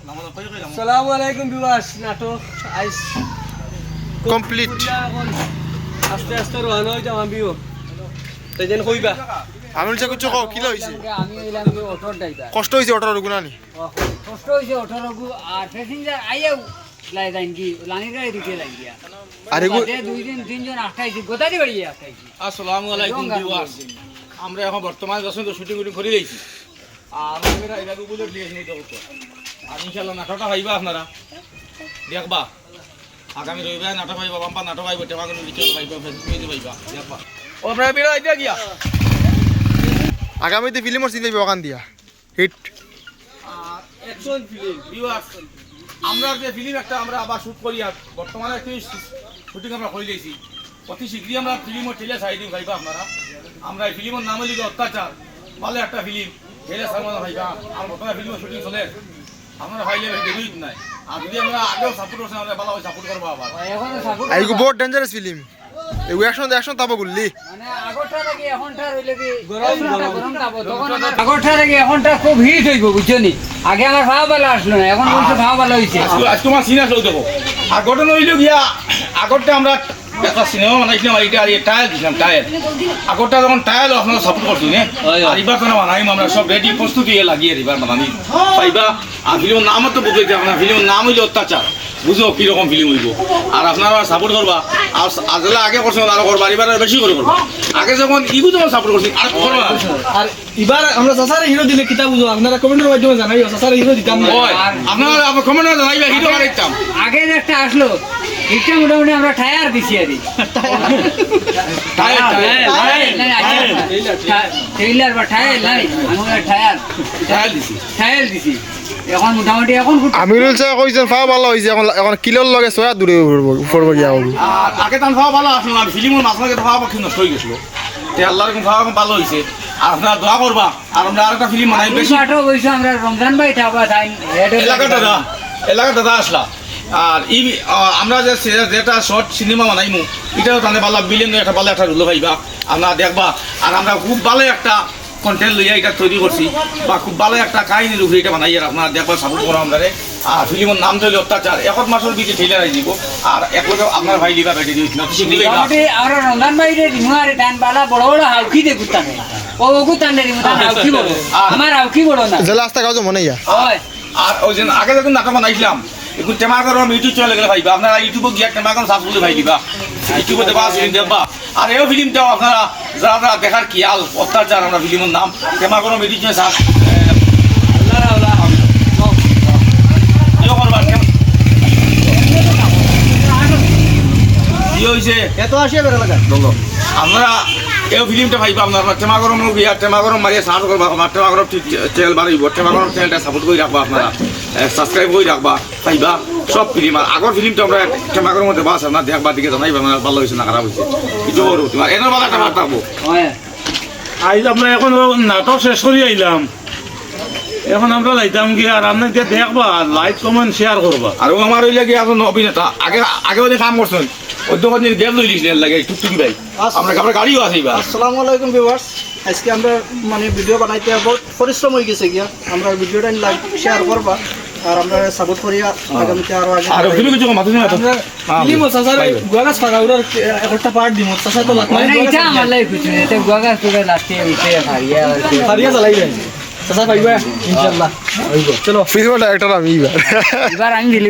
আসসালামু আলাইকুম ভিউয়ার্স, নাটক আইস কমপ্লিট। আস্তে আস্তে রওনা হই যাম আমিও। তাইজেন কইবা আমি বলছি কিছু কও, কি হইছে? আমি এলাম কি অটোর ড্রাইভার। কষ্ট হইছে অটোর গুনানি? কষ্ট হইছে অটোর গু আর প্যাসেঞ্জার আইও লাই যাইন কি লানি গাড়ি দিতে লাই দিয়া। আর এগু দুই দিন তিনজন আটটাইছি গোদারি বাড়ি আটটাইছি। আসসালামু আলাইকুম ভিউয়ার্স, আমরা এখন বর্তমান যখন তো শুটিং করে লইছি আর আমরা এটা উপলব্ধ লিয়েছি তো আর ইনশাআল্লাহ নাটকটা পাইবা আপনারা দেখবা। আগামী রবিবার নাটক পাইবা, বাম্পা নাটক পাইবা, টেমাগুলো লিখে পাইবা, ফেসবুকে পাইবা দেখবা। ও আপনারা বেরা আইডিয়া গিয়া আগামীতে ফিল্মর সিন পাইবে ওখান দিয়া হিট অ্যাকশন ফিল্ম ভিউয়ার্স, আমরা যে ফিল্ম একটা আমরা আবার শুট করি আর বর্তমানে একটি শুটিং আমরা করে দিয়েছি। অতি শীঘ্রই আমরা ফিল্মও ঠেলে ছাড়ি দিই ভাইবা আপনারা। আমরা এই ফিল্মের নাম হইল অত্যাচার, ভালো একটা ফিল্ম ঠেলে ছাড়বো ভাইবা। আর বর্তমানে ফিল্মের শুটিং চলে, আপনারা ভাইলে দেরিও নাই। আর যদি আমরা আগেও সাপোর্ট করছেন আমরা ভালো সাপোর্ট করবো আবার। এখনো সাপোর্ট আইগু বহুত ডেঞ্জারাস ফিল্ম। এগু অ্যাকশন তাবো গুল্লি মানে আগরটা লাগে এখনটা রইলে কি গরম গরম তাবো তখন আগরটা লাগে এখনটা খুব হিট হইব বুঝছনি। আগে আমার খাওয়া ভালো আসলো না, এখন বলছে খাওয়া ভালো হইছে। আজ তোমার সিন আসলেও দেখো আর ঘটনা হইল গিয়া আগরটা আমরা একটা সিনেমা বানাইছিলাম আর এটা আর টায়ার দিছিলাম টায়ার। আগরটা যখন টায়ার আপনারা সাপোর্ট করছি না আর এবার তো বানাইম আমরা সব রেডি প্রস্তুতি লাগিয়ে এবার বানানি পাইবা। আর ফিল্মের নাম তো বুঝতে আপনার ফিল্মের নাম হইল অত্যাচার, বুঝো কিরকম ফিল্ম হইব। আর আপনারা সাপোর্ট করবা আর আজলে আগে করছেন আরো করবা, এবার বেশি করে করবা। আগে যখন ইগু যখন সাপোর্ট করছি আর করবা। আর এবার আমরা সাসারে হিরো দিলে কিতা বুঝো আপনারা কমেন্টের মাধ্যমে জানাইও। সাসারে হিরো দিতাম না, আপনারা কমেন্টে জানাইবা হিরো বানাইতাম। আগে যে একটা আসলো এটা মোটামুটি আমরা টায়ার দিছি আর ট্রেইলার বা টায়ার নাই আমরা টায়ার দিছি টায়ার দিছি। এখন মোটামুটি এখন আমিরুল স্যার কইছেন ফাও ভালো হইছে, এখন কিলোর লগে সোয়া দূরে পড়ব গিয়া হবে। আর আগে তান খাওয়া ভালো আসলো না, ফিল্মের মাঝখানে খাওয়া পাখি নষ্ট হয়ে গেছিল। তে আল্লাহর খাওয়া ভালো হয়েছে আর আপনারা দোয়া করবা। আর আমরা আরেকটা ফিল্ম বানাই বেশি আঠো বইছো আমরা রমজান ভাই থাকবা তাই এলাকার দাদা আসলা। আর ই আমরা যে যেটা শর্ট সিনেমা বানাইমু এটাও তাহলে ভালো বিলিয়ন একটা ভালো একটা রুলো ভাইবা আমরা দেখবা। আর আমরা খুব ভালো একটা কন্টেন্ট লইয়া এটা তৈরি করছি বা খুব ভালো একটা কাহিনীর উপরে এটা বানাই আর আপনারা দেখবা সাপোর্ট করা আমাদের। আর ফিল্মের নাম চলে অত্যাচার, এক মাসের দিকে ঠেলে রাই দিব। আর এক লোক আপনার ভাই লিবা বেটে দিই আমরা রমজান ভাই রে দিমারে টান বালা বড় বড় হাউকি দে গুতানে ও গুতানে রে মুতা হাউকি বড় আমার হাউকি বড় না জেলা আস্তা গাও মনে ইয়া। ওই আর ওই যে আগে যখন নাটক বানাইছিলাম এখন টেমাগরম ইউটিউব চলে গেলে ভাইবা আপনারা ইউটিউবে গিয়ে টেমাগরম সার্চ করলে ভাই দিবা, ইউটিউবে দেবা ফিল্ম দেখবা। আর এই ফিল্মটাও আপনারা যারা যারা দেখার কিয়াল অত্যাচার আমরা ফিল্মের নাম টেমাগরম ইউটিউবে সার্চ কি হয়েছে এত আসিয়া বের লাগা আমরা এই ফিল্মটা ভাইবা আপনারা টেমাগরম গিয়া টেমাগরম মারিয়া সার্চ করবা। আমার টেমাগরম চ্যানেল বানাইব, টেমাগরম চ্যানেলটা সাপোর্ট করে রাখবা, আপনারা সাবস্ক্রাইব করে রাখবা পাইবা সব ফিল্ম। আর আগর ফিল্মটা আমরা টেমাগরম মধ্যে বাস আপনার দেখবা দিকে জানাইবা আপনার ভালো হয়েছে না খারাপ হয়েছে কিছু করো তোমার এনার ভালো একটা বার্তা থাকবো। আইজ আমরা এখন নাটক শেষ করে আইলাম, এখন আমরা লাইতাম কি আর আপনার দেখবা লাইক কমেন্ট শেয়ার করবা। আর আমার হইলে কি এখন অভিনেতা আগে আগে ওদের কাম করছেন ওই দোকান গ্যাপ লই দিয়েছিলেন লাগে টুকটুকি ভাই আমরা আপনার গাড়িও আছে এবার। আসসালামু আলাইকুম ভিউয়ার্স, আজকে আমরা মানে ভিডিও বানাইতে বহুত পরিশ্রম হয়ে গেছে গিয়া। আমরা ভিডিওটা লাইক শেয়ার করবা আর আমরা সাপোর্ট করিয়া আগামীতে আরো আগে আর তুমি কিছু মাথা না আমরা ফিল্ম সাসারে গুয়াগাছ ফাগাউরার একটা পার্ট দিমু। সাসা তো লাগ মানে এটা আমার লাই কিছু এটা গুয়াগা তোরে লাস্টে উঠে হারিয়া হারিয়া চালাইবেন সাসা পাইবা ইনশাআল্লাহ হইব। চলো ফিল্মের ডাইরেক্টর আমি এবার। এবার আমি দিলি